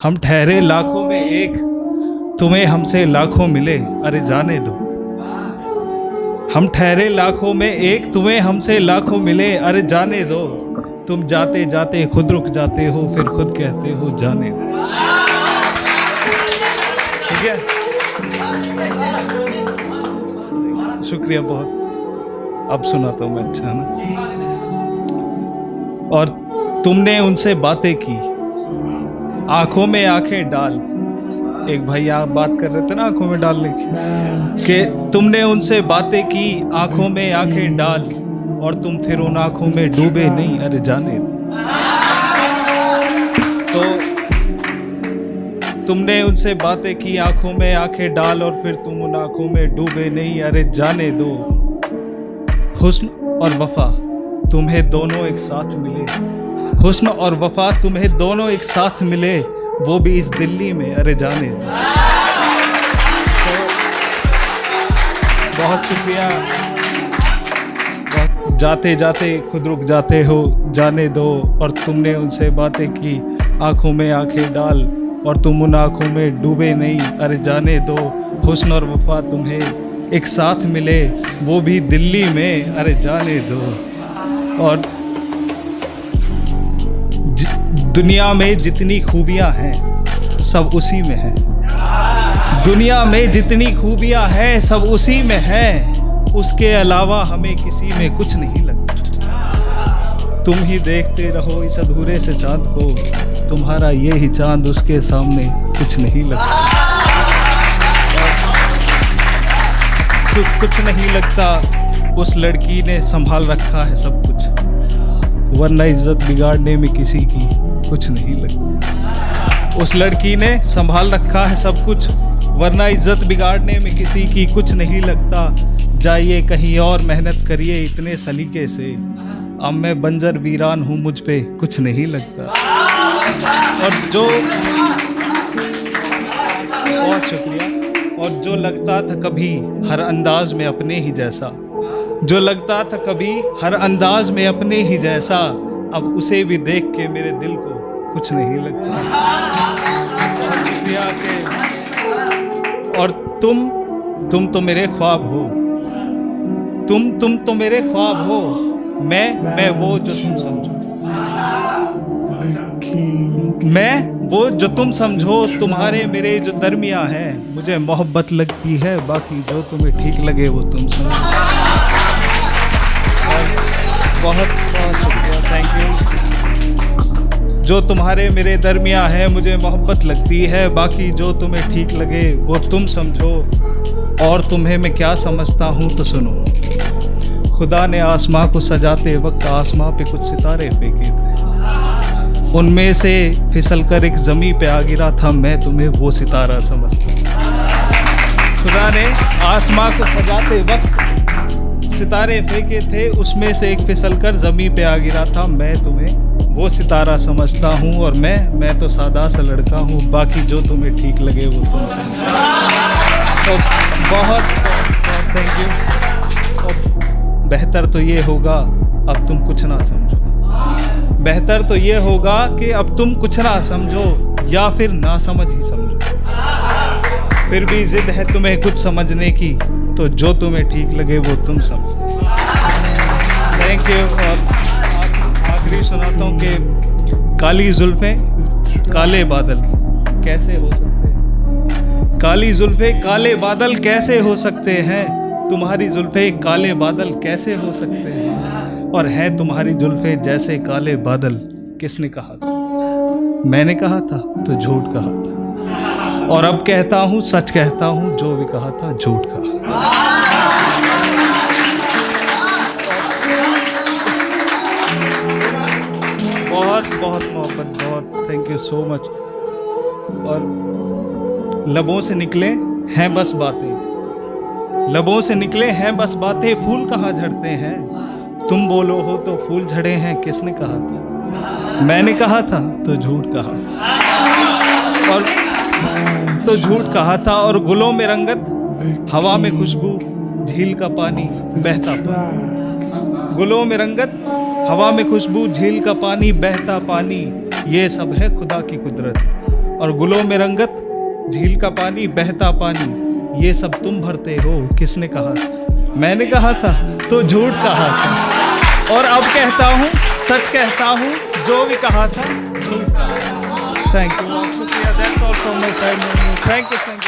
हम ठहरे लाखों में एक, तुम्हें हमसे लाखों मिले, अरे जाने दो। हम ठहरे लाखों में एक, तुम्हें हमसे लाखों मिले, अरे जाने दो। तुम जाते जाते खुद रुक जाते हो, फिर खुद कहते हो जाने दो। ठीक है, शुक्रिया बहुत। अब सुनाता हूँ मैं, अच्छा ना। और तुमने उनसे बातें की, आंखों में आंखें डाल। एक भाई आप बात कर रहे थे ना आंखों में डालने की, कि तुमने उनसे बातें की, आंखों में आंखें डाल, और तुम फिर उन आंखों में डूबे नहीं, अरे जाने दो। तो तुमने उनसे बातें की, आंखों में आंखें डाल, और फिर तुम उन आंखों में डूबे नहीं, अरे जाने दो। हुस्न और वफा तुम्हें दोनों एक साथ मिले, हुस्न और वफा तुम्हें दोनों एक साथ मिले, वो भी इस दिल्ली में, अरे जाने दो। तो बहुत शुक्रिया। जाते जाते खुद रुक जाते हो, जाने दो। और तुमने उनसे बातें की, आंखों में आंखें डाल, और तुम उन आंखों में डूबे नहीं, अरे जाने दो। हुस्न और वफा तुम्हें एक साथ मिले, वो भी दिल्ली में, अरे जाने दो। और दुनिया में जितनी खूबियां हैं सब उसी में है, दुनिया में जितनी खूबियां हैं सब उसी में है, उसके अलावा हमें किसी में कुछ नहीं लगता। तुम ही देखते रहो इस अधूरे से चांद को, तुम्हारा ये ही चांद उसके सामने कुछ नहीं लगता। कुछ नहीं लगता, उस लड़की ने संभाल रखा है सब कुछ, वरना इज्जत बिगाड़ने में किसी की कुछ नहीं लगता। उस लड़की ने संभाल रखा है सब कुछ, वरना इज्जत बिगाड़ने में किसी की कुछ नहीं लगता। जाइए कहीं और मेहनत करिए इतने सलीके से, अब मैं बंजर वीरान हूँ, मुझ पे कुछ नहीं लगता। और जो बहुत शुक्रिया। और जो लगता था कभी हर अंदाज में अपने ही जैसा, जो लगता था कभी हर अंदाज में अपने ही जैसा, अब उसे भी देख के मेरे दिल को कुछ नहीं लगता। बहुत शुक्रिया के। और तुम तो मेरे ख्वाब हो, तुम तो मेरे ख्वाब हो, मैं वो जो तुम समझो, मैं वो जो तुम समझो। तुम्हारे मेरे जो दरमिया है, मुझे मोहब्बत लगती है, बाकी जो तुम्हें ठीक लगे वो तुम समझो। बहुत बहुत शुक्रिया, थैंक यू। जो तुम्हारे मेरे दरमिया है, मुझे मोहब्बत लगती है, बाकी जो तुम्हें ठीक लगे वो तुम समझो। और तुम्हें मैं क्या समझता हूँ तो सुनो। खुदा ने आसमां को सजाते वक्त आसमां पे कुछ सितारे फेंके थे, उनमें से फिसल कर एक ज़मीं पे आ गिरा था, मैं तुम्हें वो सितारा समझता। खुदा ने आसमां को सजाते वक्त सितारे फेंके थे, उसमें से एक फिसल कर ज़मीं पे आ गिरा था, मैं तुम्हें वो सितारा समझता हूँ। और मैं तो सादा सा लड़का हूँ, बाकी जो तुम्हें ठीक लगे वो तुम समझो। तो बहुत बहुत थैंक यू। और बेहतर तो ये होगा अब तुम कुछ ना समझो, बेहतर तो ये होगा कि अब तुम कुछ ना समझो, या फिर ना समझ ही समझो। फिर भी जिद है तुम्हें कुछ समझने की, तो जो तुम्हें ठीक लगे वो तुम समझो। Thank you. और आखिरी सुनाता हूँ कि काली जुल्फें काले बादल कैसे हो सकते हैं, काली जुल्फें काले बादल कैसे हो सकते हैं, तुम्हारी जुल्फें काले बादल कैसे हो सकते हैं। और हैं तुम्हारी जुल्फें जैसे काले बादल, किसने कहा था? मैंने कहा था तो झूठ कहा था, और अब कहता हूँ सच कहता हूँ, जो भी कहा था झूठ कहा था। बहुत बहुत मोहब्बत, बहुत थैंक यू सो मच। और लबों से निकले हैं बस बातें, लबों से निकले हैं बस बातें, फूल कहाँ झड़ते हैं, तुम बोलो हो तो फूल झड़े हैं, किसने कहा था? मैंने कहा था तो झूठ कहा, और तो झूठ कहा था। और गुलों में रंगत, हवा में खुशबू, झील का पानी बहता पानी, गुलों में रंगत, हवा में खुशबू, झील का पानी बहता पानी, ये सब है खुदा की कुदरत। और गुलों में रंगत, झील का पानी, बहता पानी, ये सब तुम भरते हो। किसने कहा था? मैंने कहा था तो झूठ कहा था, और अब कहता हूँ, सच कहता हूँ, जो भी कहा था झूठ कहा था। Thank you, that's all from my side. Thank you.